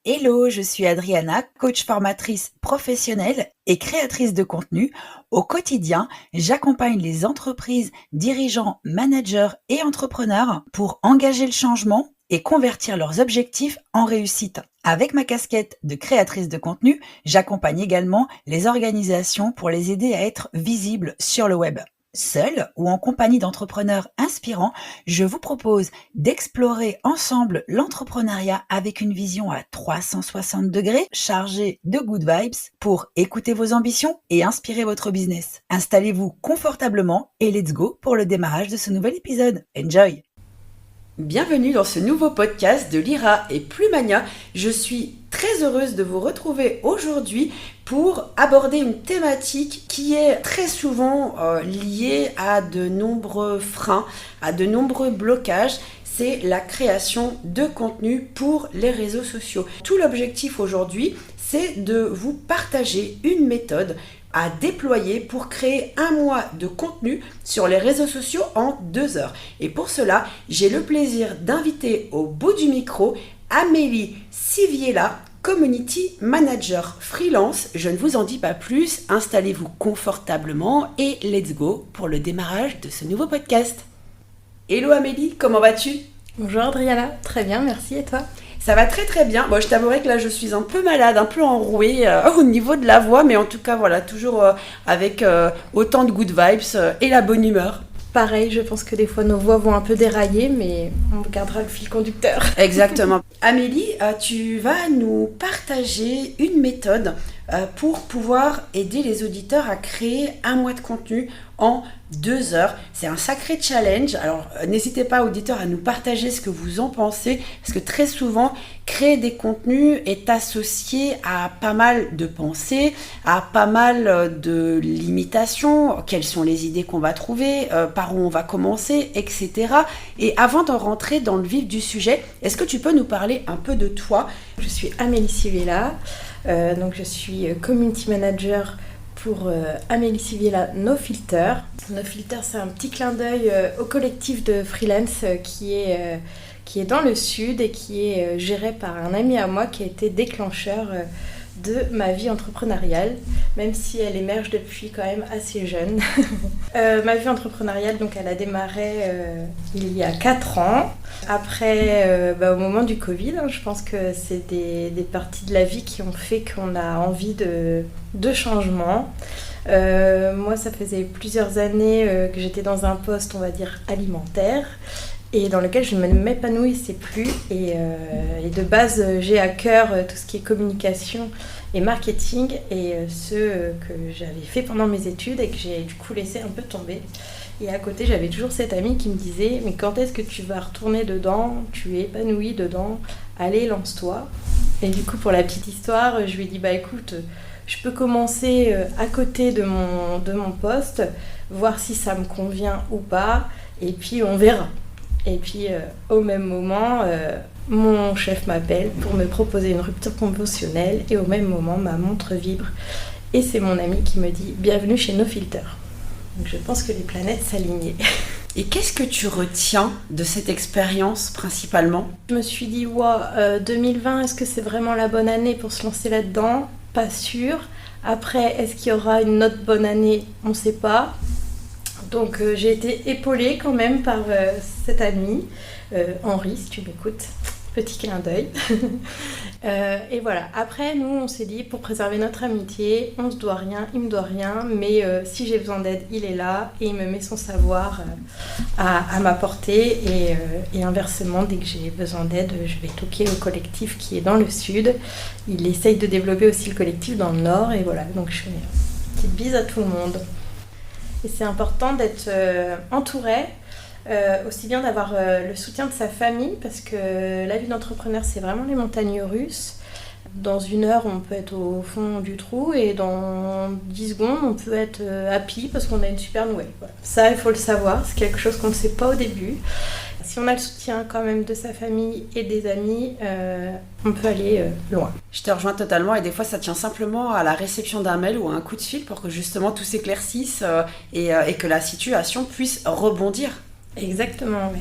Hello, je suis Adriana, coach formatrice professionnelle et créatrice de contenu. Au quotidien, j'accompagne les entreprises, dirigeants, managers et entrepreneurs pour engager le changement et convertir leurs objectifs en réussite. Avec ma casquette de créatrice de contenu, j'accompagne également les organisations pour les aider à être visibles sur le web. Seule ou en compagnie d'entrepreneurs inspirants, je vous propose d'explorer ensemble l'entrepreneuriat avec une vision à 360 degrés chargée de good vibes pour écouter vos ambitions et inspirer votre business. Installez-vous confortablement et let's go pour le démarrage de ce nouvel épisode. Enjoy! Bienvenue dans ce nouveau podcast de Lyra et Plumania. Je suis très heureuse de vous retrouver aujourd'hui pour aborder une thématique qui est très souvent liée à de nombreux freins, à de nombreux blocages. C'est la création de contenu pour les réseaux sociaux. Tout l'objectif aujourd'hui, c'est de vous partager une méthode à déployer pour créer un mois de contenu sur les réseaux sociaux en 2 heures. Et pour cela, j'ai le plaisir d'inviter au bout du micro Amélie Siviela, Community Manager freelance. Je ne vous en dis pas plus, installez-vous confortablement et let's go pour le démarrage de ce nouveau podcast. Hello Amélie, comment vas-tu ? Bonjour Adriana, très bien, merci et toi ? Ça va très très bien. Bon, je t'avouerai que là je suis un peu malade, un peu enrouée au niveau de la voix, mais en tout cas voilà, toujours avec autant de good vibes et la bonne humeur. Pareil, je pense que des fois nos voix vont un peu dérailler, mais on gardera le fil conducteur. Exactement. Amélie, tu vas nous partager une méthode pour pouvoir aider les auditeurs à créer un mois de contenu en 2 heures. C'est un sacré challenge. Alors, n'hésitez pas, auditeurs, à nous partager ce que vous en pensez, parce que très souvent, créer des contenus est associé à pas mal de pensées, à pas mal de limitations. Quelles sont les idées qu'on va trouver, par où on va commencer, etc. Et avant de rentrer dans le vif du sujet, est-ce que tu peux nous parler un peu de toi ? Je suis Amélie Siviela, donc je suis community manager pour Amélie Siviela No Filter. No Filter, c'est un petit clin d'œil au collectif de freelance qui est dans le sud et qui est géré par un ami à moi qui a été déclencheur de ma vie entrepreneuriale, même si elle émerge depuis quand même assez jeune. Ma vie entrepreneuriale, donc, elle a démarré il y a 4 ans, après au moment du Covid. Je pense que c'est des parties de la vie qui ont fait qu'on a envie de changement. Moi, ça faisait plusieurs années que j'étais dans un poste, on va dire, alimentaire, et dans lequel je ne m'épanouissais plus. Et de base, j'ai à cœur tout ce qui est communication et marketing, et ce que j'avais fait pendant mes études et que j'ai du coup laissé un peu tomber. Et à côté, j'avais toujours cette amie qui me disait « Mais quand est-ce que tu vas retourner dedans ? Tu es épanouie dedans, allez, lance-toi !» Et du coup, pour la petite histoire, je lui ai dit « Bah écoute, je peux commencer à côté de mon poste, voir si ça me convient ou pas, et puis on verra. » Et puis, au même moment, mon chef m'appelle pour me proposer une rupture conventionnelle, et au même moment, ma montre vibre. Et c'est mon ami qui me dit « Bienvenue chez No Filter ». Donc, je pense que les planètes s'alignaient. Et qu'est-ce que tu retiens de cette expérience principalement ? Je me suis dit « 2020, est-ce que c'est vraiment la bonne année pour se lancer là-dedans ? Pas sûr. Après, est-ce qu'il y aura une autre bonne année ? On ne sait pas. » Donc j'ai été épaulée quand même par cet ami, Henri, si tu m'écoutes, petit clin d'œil. Et voilà, après nous on s'est dit, pour préserver notre amitié, on se doit rien, il me doit rien, mais si j'ai besoin d'aide, il est là et il me met son savoir à m'apporter, et inversement, dès que j'ai besoin d'aide, je vais toquer au collectif qui est dans le sud. Il essaye de développer aussi le collectif dans le nord, et voilà, donc je fais une petite bise à tout le monde. Et c'est important d'être entouré, aussi bien d'avoir le soutien de sa famille, parce que la vie d'entrepreneur, c'est vraiment les montagnes russes. Dans 1 heure, on peut être au fond du trou, et dans 10 secondes, on peut être happy parce qu'on a une super nouvelle. Voilà. Ça, il faut le savoir, c'est quelque chose qu'on ne sait pas au début. Si on a le soutien quand même de sa famille et des amis, on peut aller loin. Je te rejoins totalement, et des fois ça tient simplement à la réception d'un mail ou à un coup de fil pour que justement tout s'éclaircisse et que la situation puisse rebondir. Exactement, oui.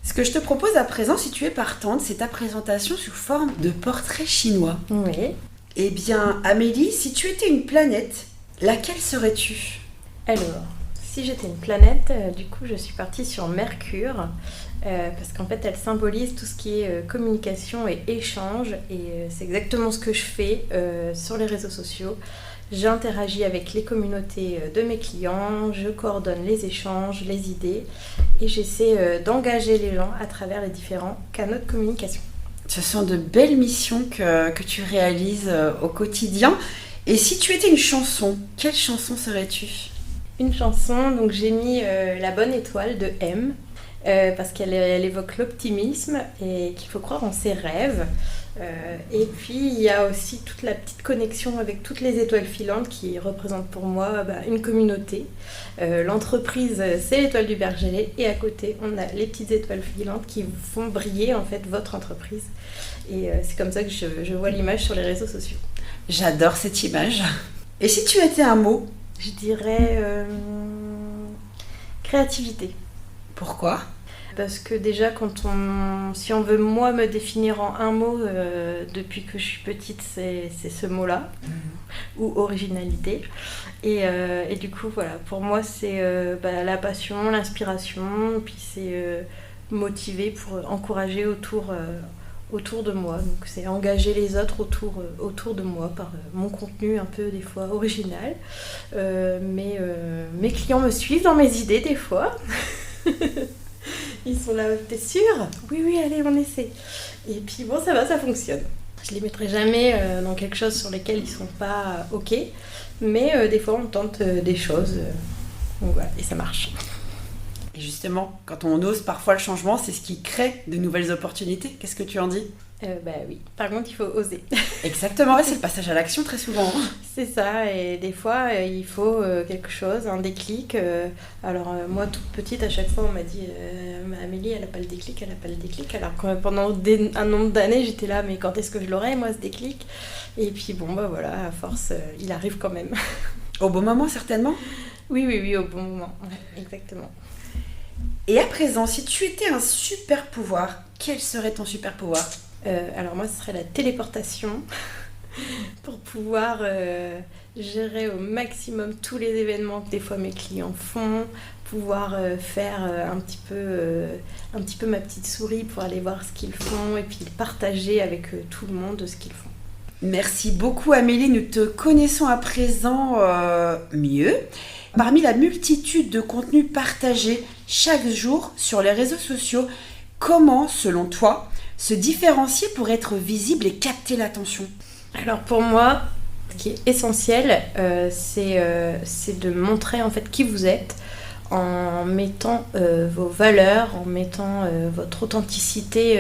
Ce que je te propose à présent, si tu es partante, c'est ta présentation sous forme de portrait chinois. Oui. Eh bien, Amélie, si tu étais une planète, laquelle serais-tu? Alors, si j'étais une planète, du coup, je suis partie sur Mercure, parce qu'en fait, elle symbolise tout ce qui est communication et échange, et c'est exactement ce que je fais sur les réseaux sociaux. J'interagis avec les communautés de mes clients, je coordonne les échanges, les idées, et j'essaie d'engager les gens à travers les différents canaux de communication. Ce sont de belles missions que tu réalises au quotidien. Et si tu étais une chanson, quelle chanson serais-tu? Une chanson, donc j'ai mis La Bonne Étoile de M, parce qu'elle évoque l'optimisme et qu'il faut croire en ses rêves. Et puis il y a aussi toute la petite connexion avec toutes les étoiles filantes qui représentent pour moi une communauté. L'entreprise, c'est l'étoile du Berger, et à côté on a les petites étoiles filantes qui font briller en fait votre entreprise. Et c'est comme ça que je vois l'image sur les réseaux sociaux. J'adore cette image. Et si tu étais un mot? Je dirais créativité. Pourquoi? Parce que déjà, si on veut moi me définir en un mot, depuis que je suis petite, c'est ce mot-là, ou originalité. Et du coup, voilà, pour moi, c'est la passion, l'inspiration, puis c'est motiver pour encourager autour de moi. Donc c'est engager les autres autour de moi par mon contenu un peu des fois original. Mais mes clients me suivent dans mes idées des fois. Ils sont là, t'es sûre? Oui, allez, on essaie. Et puis bon, ça va, ça fonctionne. Je les mettrai jamais dans quelque chose sur lesquels ils sont pas OK. Mais des fois, on tente des choses. Donc voilà, et ça marche. Et justement, quand on ose parfois le changement, c'est ce qui crée de nouvelles opportunités. Qu'est-ce que tu en dis? Oui, par contre il faut oser. Exactement, ouais, c'est le passage à l'action très souvent. C'est ça, et des fois il faut quelque chose, un déclic. Alors moi toute petite, à chaque fois on m'a dit Amélie elle n'a pas le déclic, alors que pendant un nombre d'années j'étais là, mais quand est-ce que je l'aurai moi ce déclic? Et puis bon voilà, à force il arrive quand même. Au bon moment certainement? Oui, au bon moment, ouais, exactement. Et à présent, si tu étais un super pouvoir, quel serait ton super pouvoir? Alors moi, ce serait la téléportation pour pouvoir gérer au maximum tous les événements que des fois mes clients font, pouvoir faire un petit peu ma petite souris pour aller voir ce qu'ils font et puis partager avec tout le monde ce qu'ils font. Merci beaucoup Amélie, nous te connaissons à présent mieux. Parmi la multitude de contenus partagés chaque jour sur les réseaux sociaux, comment, selon toi, se différencier pour être visible et capter l'attention? Alors pour moi, ce qui est essentiel, c'est de montrer en fait qui vous êtes en mettant vos valeurs, en mettant votre authenticité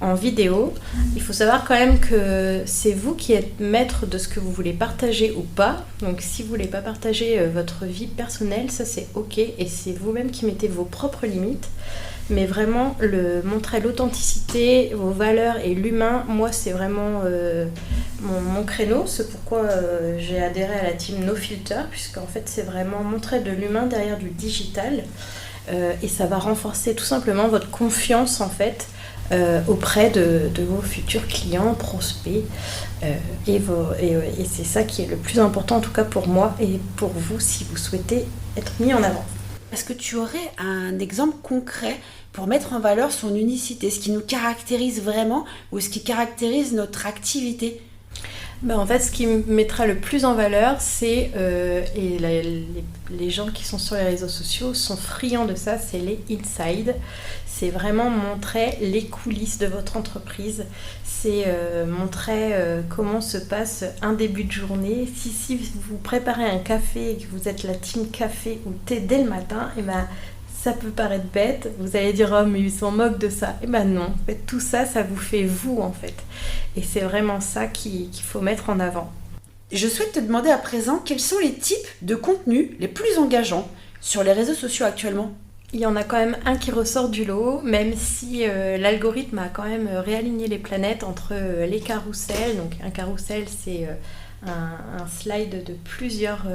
en vidéo. Il faut savoir quand même que c'est vous qui êtes maître de ce que vous voulez partager ou pas. Donc si vous voulez pas partager votre vie personnelle, ça c'est ok, et c'est vous-même qui mettez vos propres limites. Mais vraiment, montrer l'authenticité, vos valeurs et l'humain, moi c'est vraiment mon créneau. C'est pourquoi j'ai adhéré à la team No Filter, puisqu'en fait c'est vraiment montrer de l'humain derrière du digital. Et ça va renforcer tout simplement votre confiance en fait auprès de vos futurs clients, prospects. Et c'est ça qui est le plus important en tout cas pour moi et pour vous si vous souhaitez être mis en avant. Est-ce que tu aurais un exemple concret pour mettre en valeur son unicité, ce qui nous caractérise vraiment ou ce qui caractérise notre activité? En fait, ce qui me mettra le plus en valeur, c'est, et les gens qui sont sur les réseaux sociaux sont friands de ça, c'est les inside. C'est vraiment montrer les coulisses de votre entreprise. C'est montrer comment se passe un début de journée. Si vous préparez un café et que vous êtes la team café ou thé dès le matin, et ça peut paraître bête. Vous allez dire, oh mais ils s'en moquent de ça. Non, en fait, tout ça, ça vous fait vous en fait. Et c'est vraiment ça qu'il faut mettre en avant. Je souhaite te demander à présent quels sont les types de contenus les plus engageants sur les réseaux sociaux actuellement? Il y en a quand même un qui ressort du lot, même si l'algorithme a quand même réaligné les planètes entre les carousels. Donc un carrousel, c'est un slide de plusieurs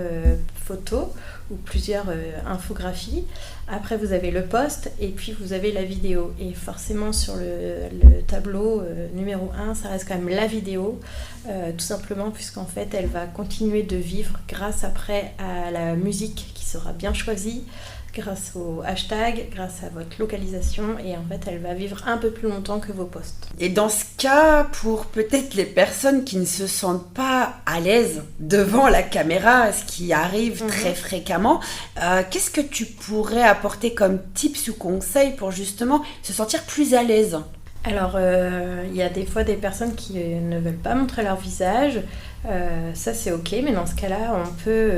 photos ou plusieurs infographies. Après, vous avez le post et puis vous avez la vidéo. Et forcément, sur le tableau numéro 1, ça reste quand même la vidéo, tout simplement puisqu'en fait, elle va continuer de vivre grâce après à la musique qui sera bien choisie, grâce au hashtag, grâce à votre localisation, et en fait elle va vivre un peu plus longtemps que vos posts. Et dans ce cas, pour peut-être les personnes qui ne se sentent pas à l'aise devant la caméra, ce qui arrive très fréquemment, qu'est-ce que tu pourrais apporter comme tips ou conseils pour justement se sentir plus à l'aise ? Alors, il y a des fois des personnes qui ne veulent pas montrer leur visage. Ça, c'est ok, mais dans ce cas-là, on peut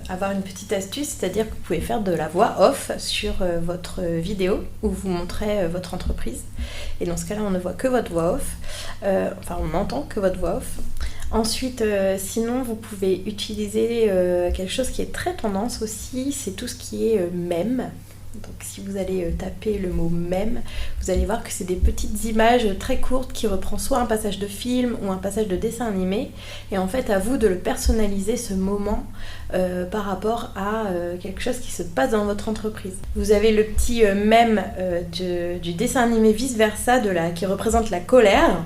avoir une petite astuce, c'est-à-dire que vous pouvez faire de la voix off sur votre vidéo où vous montrez votre entreprise. Et dans ce cas-là, on ne voit que votre voix off. On n'entend que votre voix off. Ensuite, sinon, vous pouvez utiliser quelque chose qui est très tendance aussi, c'est tout ce qui est mème. Donc si vous allez taper le mot mème, vous allez voir que c'est des petites images très courtes qui reprend soit un passage de film ou un passage de dessin animé. Et en fait, à vous de le personnaliser ce moment par rapport à quelque chose qui se passe dans votre entreprise. Vous avez le petit mème du dessin animé vice versa qui représente la colère.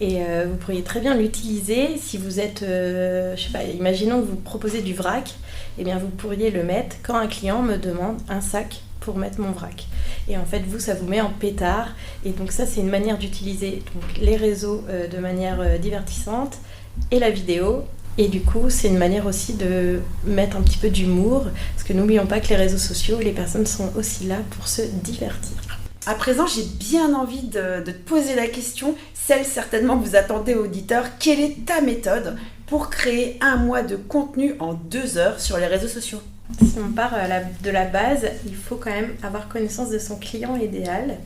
Et vous pourriez très bien l'utiliser si vous êtes, imaginons que vous proposez du vrac, eh bien vous pourriez le mettre quand un client me demande un sac pour mettre mon vrac. Et en fait, ça vous met en pétard. Et donc ça, c'est une manière d'utiliser les réseaux de manière divertissante et la vidéo. Et du coup, c'est une manière aussi de mettre un petit peu d'humour, parce que n'oublions pas que les réseaux sociaux, les personnes sont aussi là pour se divertir. À présent, j'ai bien envie de te poser la question, celle certainement que vous attendez, auditeur. Quelle est ta méthode pour créer un mois de contenu en 2 heures sur les réseaux sociaux ? Si on part de la base, il faut quand même avoir connaissance de son client idéal.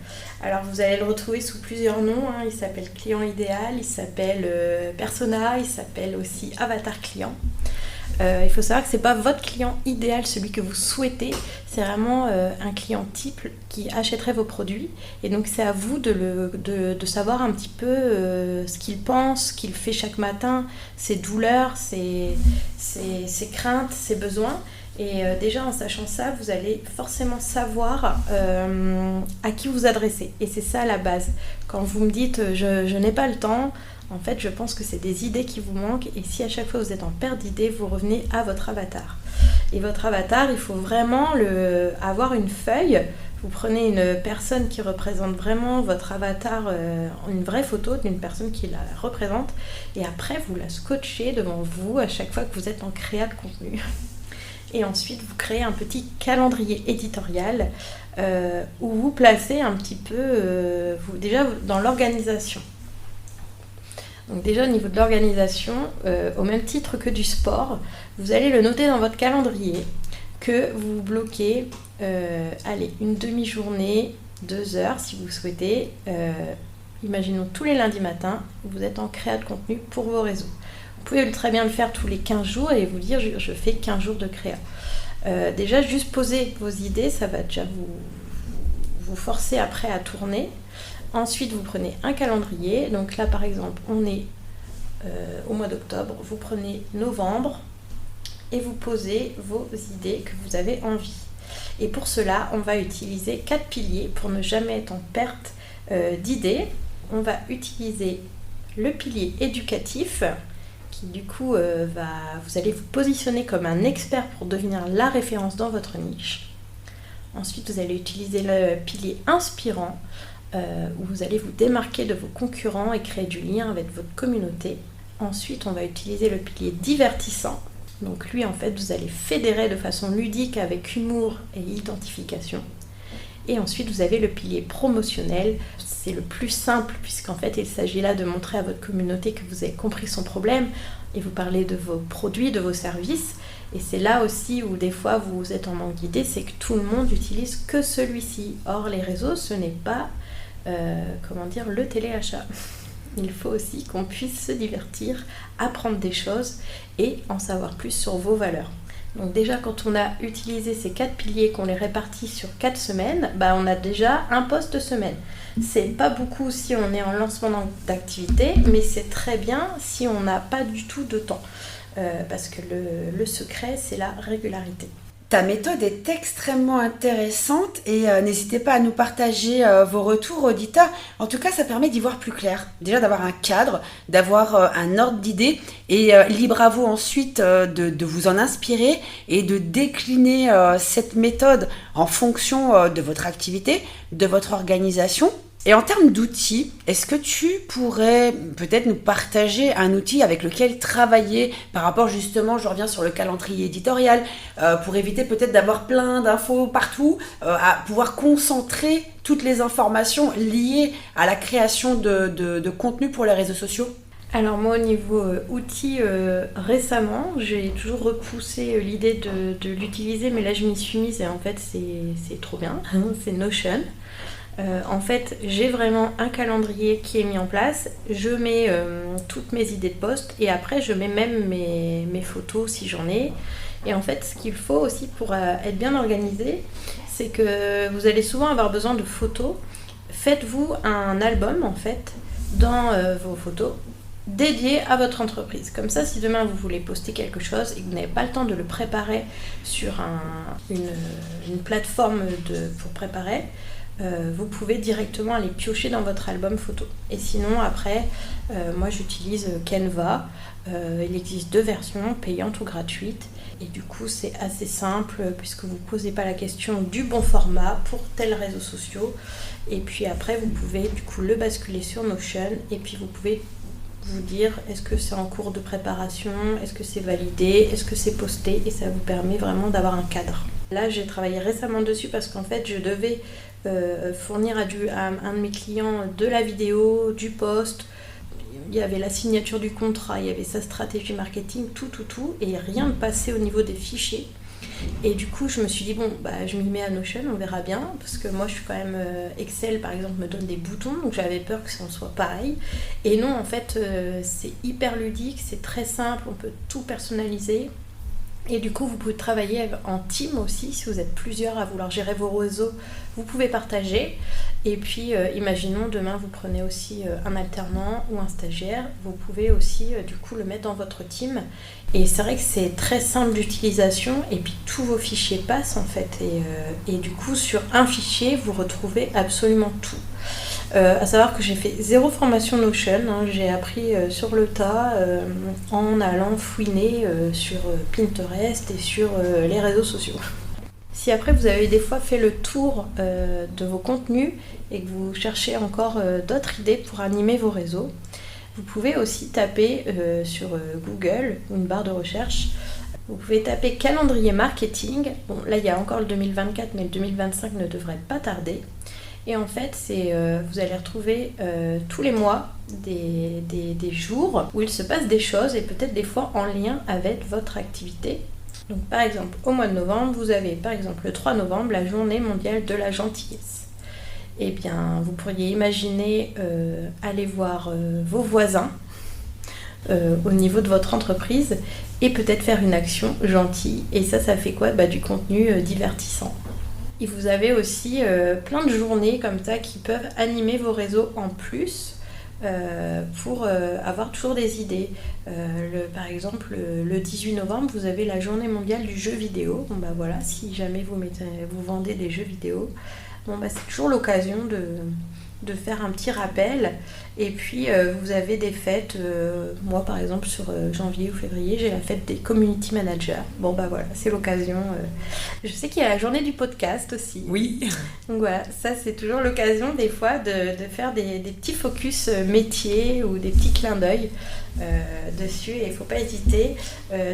Alors vous allez le retrouver sous plusieurs noms, hein. Il s'appelle client idéal, il s'appelle persona, il s'appelle aussi avatar client. Il faut savoir que ce n'est pas votre client idéal, celui que vous souhaitez, c'est vraiment un client type qui achèterait vos produits. Et donc c'est à vous de savoir un petit peu ce qu'il pense, ce qu'il fait chaque matin, ses douleurs, ses craintes, ses besoins. Et déjà en sachant ça, vous allez forcément savoir à qui vous adresser. Et c'est ça la base. Quand vous me dites je n'ai pas le temps, en fait je pense que c'est des idées qui vous manquent. Et si à chaque fois vous êtes en perte d'idées, vous revenez à votre avatar. Et votre avatar, il faut vraiment avoir une feuille. Vous prenez une personne qui représente vraiment votre avatar, une vraie photo d'une personne qui la représente. Et après vous la scotchez devant vous à chaque fois que vous êtes en créa de contenu. Et ensuite, vous créez un petit calendrier éditorial où vous placez un petit peu, déjà dans l'organisation. Donc déjà au niveau de l'organisation, au même titre que du sport, vous allez le noter dans votre calendrier que vous bloquez, une demi-journée, 2 heures si vous souhaitez. Imaginons tous les lundis matins, vous êtes en créa de contenu pour vos réseaux. Vous pouvez très bien le faire tous les 15 jours et vous dire je fais 15 jours de créa. Déjà, juste poser vos idées, ça va déjà vous forcer après à tourner. Ensuite, vous prenez un calendrier. Donc là, par exemple, on est au mois d'octobre. Vous prenez novembre et vous posez vos idées que vous avez envie. Et pour cela, on va utiliser 4 piliers pour ne jamais être en perte d'idées. On va utiliser le pilier éducatif, qui du coup vous allez vous positionner comme un expert pour devenir la référence dans votre niche. Ensuite, vous allez utiliser le pilier inspirant, où vous allez vous démarquer de vos concurrents et créer du lien avec votre communauté. Ensuite, on va utiliser le pilier divertissant. Donc lui, en fait, vous allez fédérer de façon ludique avec humour et identification. Et ensuite, vous avez le pilier promotionnel. C'est le plus simple puisqu'en fait, il s'agit là de montrer à votre communauté que vous avez compris son problème et vous parlez de vos produits, de vos services. Et c'est là aussi où des fois vous êtes en manque d'idées, c'est que tout le monde n'utilise que celui-ci. Or, les réseaux, ce n'est pas, le téléachat. Il faut aussi qu'on puisse se divertir, apprendre des choses et en savoir plus sur vos valeurs. Donc déjà, quand on a utilisé ces 4 piliers, qu'on les répartit sur 4 semaines, on a déjà un post semaine. C'est pas beaucoup si on est en lancement d'activité, mais c'est très bien si on n'a pas du tout de temps. Parce que le secret, c'est la régularité. Ta méthode est extrêmement intéressante et n'hésitez pas à nous partager vos retours auditeurs. En tout cas, ça permet d'y voir plus clair. Déjà d'avoir un cadre, d'avoir un ordre d'idées et libre à vous ensuite de vous en inspirer et de décliner cette méthode en fonction de votre activité, de votre organisation. Et en termes d'outils, est-ce que tu pourrais peut-être nous partager un outil avec lequel travailler par rapport justement, je reviens sur le calendrier éditorial, pour éviter peut-être d'avoir plein d'infos partout, à pouvoir concentrer toutes les informations liées à la création de contenu pour les réseaux sociaux ? Alors moi, au niveau outils, récemment, j'ai toujours repoussé l'idée de l'utiliser, mais là je m'y suis mise et en fait c'est trop bien, c'est Notion. En fait, j'ai vraiment un calendrier qui est mis en place. Je mets toutes mes idées de post et après, je mets même mes photos si j'en ai. Et en fait, ce qu'il faut aussi pour être bien organisé, c'est que vous allez souvent avoir besoin de photos. Faites-vous un album, en fait, dans vos photos dédié à votre entreprise. Comme ça, si demain vous voulez poster quelque chose et que vous n'avez pas le temps de le préparer sur une plateforme pour préparer, vous pouvez directement aller piocher dans votre album photo. Et sinon, après, moi j'utilise Canva. Il existe 2 versions, payantes ou gratuites. Et du coup, c'est assez simple puisque vous ne posez pas la question du bon format pour tels réseaux sociaux. Et puis après, vous pouvez du coup le basculer sur Notion et puis vous pouvez vous dire est-ce que c'est en cours de préparation, est-ce que c'est validé, est-ce que c'est posté, et ça vous permet vraiment d'avoir un cadre. Là, j'ai travaillé récemment dessus parce qu'en fait, je devais fournir à un de mes clients de la vidéo, du post. Il y avait la signature du contrat, il y avait sa stratégie marketing, tout, et rien ne passait au niveau des fichiers. Et du coup, je me suis dit, je m'y mets à Notion, on verra bien, parce que moi, je suis quand même... Excel, par exemple, me donne des boutons, donc j'avais peur que ça en soit pareil. Et non, en fait, c'est hyper ludique, c'est très simple, on peut tout personnaliser. Et du coup, vous pouvez travailler en team aussi, si vous êtes plusieurs à vouloir gérer vos réseaux, vous pouvez partager. Et puis, imaginons, demain, vous prenez aussi un alternant ou un stagiaire, vous pouvez aussi, du coup, le mettre dans votre team. Et c'est vrai que c'est très simple d'utilisation, et puis tous vos fichiers passent, en fait. Et du coup, sur un fichier, vous retrouvez absolument tout. À savoir que j'ai fait 0 formation Notion, j'ai appris sur le tas en allant fouiner sur Pinterest et sur les réseaux sociaux. Si après vous avez des fois fait le tour de vos contenus et que vous cherchez encore d'autres idées pour animer vos réseaux, vous pouvez aussi taper sur Google, une barre de recherche, vous pouvez taper calendrier marketing. Bon, là il y a encore le 2024, mais le 2025 ne devrait pas tarder. Et en fait, vous allez retrouver tous les mois des jours où il se passe des choses et peut-être des fois en lien avec votre activité. Donc par exemple, au mois de novembre, vous avez par exemple le 3 novembre, la journée mondiale de la gentillesse. Eh bien, vous pourriez imaginer aller voir vos voisins au niveau de votre entreprise et peut-être faire une action gentille. Et ça fait quoi ? Du contenu divertissant. Et vous avez aussi plein de journées comme ça qui peuvent animer vos réseaux en plus pour avoir toujours des idées. Par exemple, le 18 novembre, vous avez la journée mondiale du jeu vidéo. Voilà, si jamais vous vendez des jeux vidéo, c'est toujours l'occasion de faire un petit rappel. Et puis vous avez des fêtes, moi par exemple sur janvier ou février, j'ai la fête des community managers. Voilà, c'est l'occasion. Je sais qu'il y a la journée du podcast aussi. Oui. Donc voilà, ça c'est toujours l'occasion des fois de faire des petits focus métiers ou des petits clins d'œil dessus, et il ne faut pas hésiter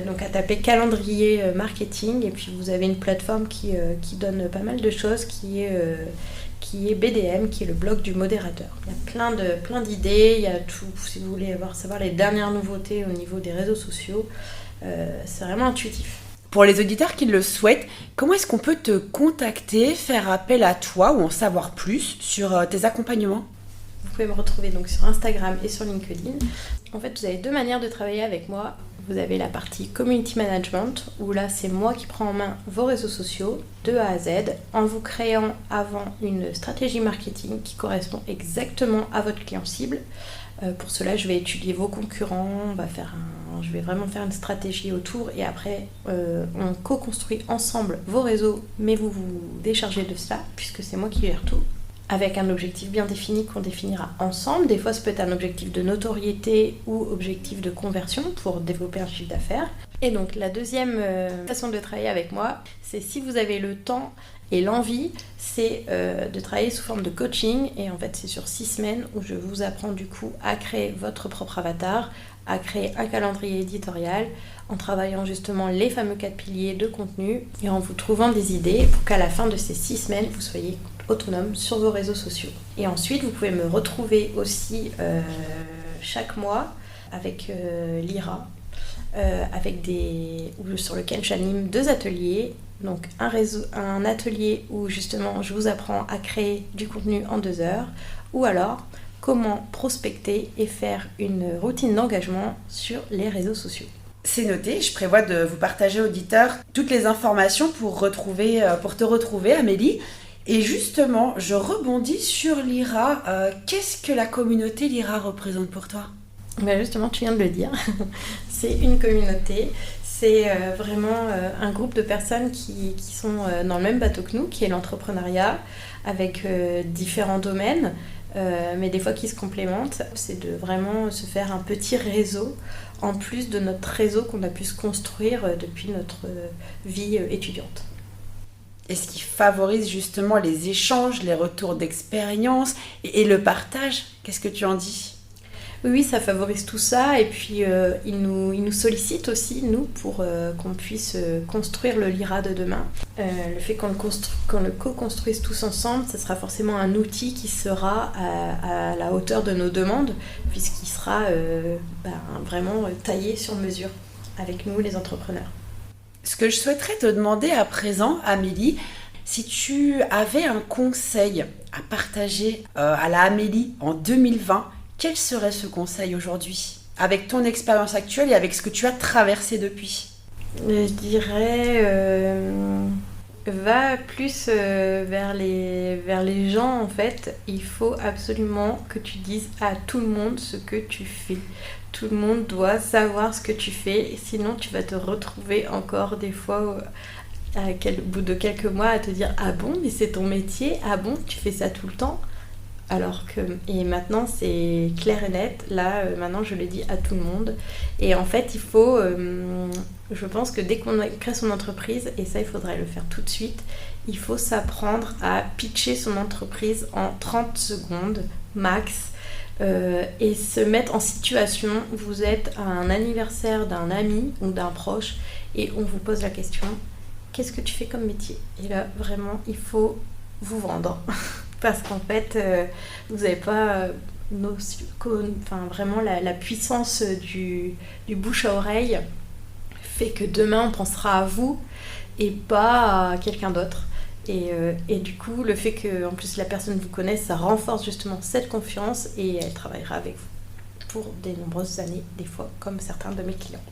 donc à taper calendrier marketing, et puis vous avez une plateforme qui donne pas mal de choses, qui est BDM, qui est le blog du modérateur. Il y a plein d'idées, il y a tout, si vous voulez savoir les dernières nouveautés au niveau des réseaux sociaux, c'est vraiment intuitif. Pour les auditeurs qui le souhaitent, comment est-ce qu'on peut te contacter, faire appel à toi ou en savoir plus sur tes accompagnements ? Vous pouvez me retrouver donc sur Instagram et sur LinkedIn. En fait, vous avez 2 manières de travailler avec moi. Vous avez la partie Community Management, où là c'est moi qui prends en main vos réseaux sociaux de A à Z, en vous créant avant une stratégie marketing qui correspond exactement à votre client cible. Pour cela, je vais étudier vos concurrents, je vais vraiment faire une stratégie autour et après, on co-construit ensemble vos réseaux, mais vous vous déchargez de cela, puisque c'est moi qui gère tout, avec un objectif bien défini qu'on définira ensemble. Des fois, ça peut être un objectif de notoriété ou objectif de conversion pour développer un chiffre d'affaires. Et donc, la deuxième façon de travailler avec moi, c'est si vous avez le temps et l'envie, c'est de travailler sous forme de coaching. Et en fait, c'est sur 6 semaines où je vous apprends du coup à créer votre propre avatar, à créer un calendrier éditorial, en travaillant justement les fameux 4 piliers de contenu et en vous trouvant des idées pour qu'à la fin de ces 6 semaines, vous soyez autonome sur vos réseaux sociaux. Et ensuite, vous pouvez me retrouver aussi chaque mois avec Lyra, sur lequel j'anime 2 ateliers. Donc un atelier où justement je vous apprends à créer du contenu en 2 heures, ou alors comment prospecter et faire une routine d'engagement sur les réseaux sociaux. C'est noté, je prévois de vous partager, auditeurs, toutes les informations pour te retrouver, Amélie. Et justement, je rebondis sur Lyra. Qu'est-ce que la communauté Lyra représente pour toi ? Justement, tu viens de le dire. C'est une communauté. C'est vraiment un groupe de personnes qui sont dans le même bateau que nous, qui est l'entrepreneuriat, avec différents domaines, mais des fois qui se complémentent. C'est de vraiment se faire un petit réseau, en plus de notre réseau qu'on a pu se construire depuis notre vie étudiante. Et ce qui favorise justement les échanges, les retours d'expérience et le partage. Qu'est-ce que tu en dis ? Oui, ça favorise tout ça et puis il nous sollicite aussi, nous, pour qu'on puisse construire le Lyra de demain. Le fait qu'on le co-construise tous ensemble, ce sera forcément un outil qui sera à la hauteur de nos demandes, puisqu'il sera vraiment taillé sur mesure avec nous, les entrepreneurs. Ce que je souhaiterais te demander à présent, Amélie, si tu avais un conseil à partager à la Amélie en 2020, quel serait ce conseil aujourd'hui, avec ton expérience actuelle et avec ce que tu as traversé depuis ? Je dirais, va plus vers les gens en fait. Il faut absolument que tu dises à tout le monde ce que tu fais. Tout le monde doit savoir ce que tu fais, sinon tu vas te retrouver encore des fois au bout de quelques mois à te dire « Ah bon, mais c'est ton métier ? Ah bon, tu fais ça tout le temps ?» Et maintenant c'est clair et net, là maintenant je le dis à tout le monde. Et en fait il faut, je pense que dès qu'on crée son entreprise, et ça il faudrait le faire tout de suite, il faut s'apprendre à pitcher son entreprise en 30 secondes max. Et se mettre en situation, vous êtes à un anniversaire d'un ami ou d'un proche et on vous pose la question, qu'est-ce que tu fais comme métier ? Et là vraiment il faut vous vendre parce qu'en fait vous n'avez pas vraiment la puissance du bouche à oreille fait que demain on pensera à vous et pas à quelqu'un d'autre. Et du coup, le fait que en plus la personne vous connaisse, ça renforce justement cette confiance et elle travaillera avec vous pour de nombreuses années, des fois, comme certains de mes clients.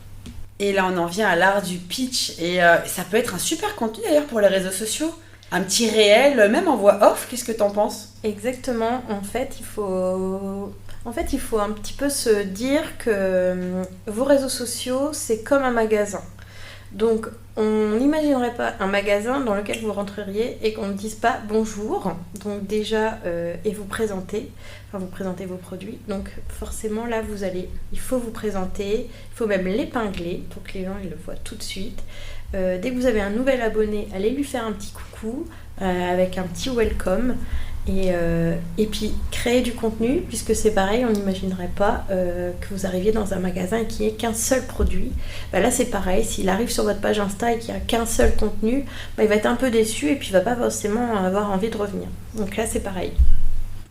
Et là, on en vient à l'art du pitch. Et ça peut être un super contenu d'ailleurs pour les réseaux sociaux. Un petit réel, même en voix off, qu'est-ce que t'en penses ? Exactement. En fait, il faut un petit peu se dire que vos réseaux sociaux, c'est comme un magasin. Donc, on n'imaginerait pas un magasin dans lequel vous rentreriez et qu'on ne dise pas bonjour. Donc déjà, et vous présentez vos produits. Donc forcément, là, il faut vous présenter, il faut même l'épingler pour que les gens ils le voient tout de suite. Dès que vous avez un nouvel abonné, allez lui faire un petit coucou avec un petit welcome. Et puis créer du contenu, puisque c'est pareil, on n'imaginerait pas que vous arriviez dans un magasin et qu'il n'y ait qu'un seul produit. Là c'est pareil, s'il arrive sur votre page Insta et qu'il n'y a qu'un seul contenu, il va être un peu déçu et puis il ne va pas forcément avoir envie de revenir. Donc là c'est pareil.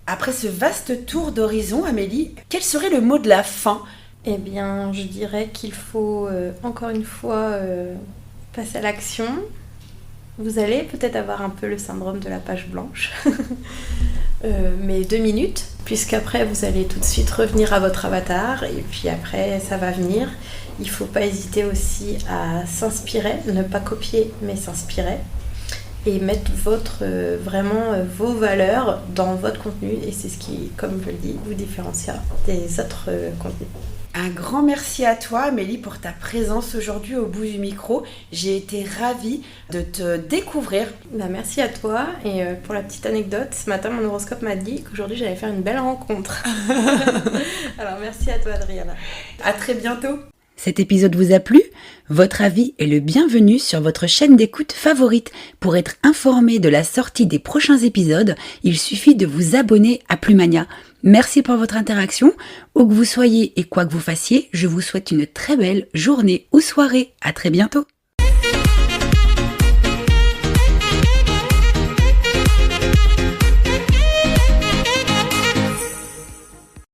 Après ce vaste tour d'horizon, Amélie, quel serait le mot de la fin ? Eh bien je dirais qu'il faut encore une fois passer à l'action. Vous allez peut-être avoir un peu le syndrome de la page blanche. mais 2 minutes, puisqu'après vous allez tout de suite revenir à votre avatar et puis après ça va venir. Il ne faut pas hésiter aussi à s'inspirer, ne pas copier mais s'inspirer et mettre vos valeurs dans votre contenu et c'est ce qui, comme je le dis, vous différenciera des autres contenus. Un grand merci à toi, Amélie, pour ta présence aujourd'hui au bout du micro. J'ai été ravie de te découvrir. Merci à toi. Et pour la petite anecdote, ce matin, mon horoscope m'a dit qu'aujourd'hui, j'allais faire une belle rencontre. Alors, merci à toi, Adriana. À très bientôt. Cet épisode vous a plu ? Votre avis est le bienvenu sur votre chaîne d'écoute favorite. Pour être informé de la sortie des prochains épisodes, il suffit de vous abonner à Plumania. Merci pour votre interaction. Où que vous soyez et quoi que vous fassiez, je vous souhaite une très belle journée ou soirée. À très bientôt.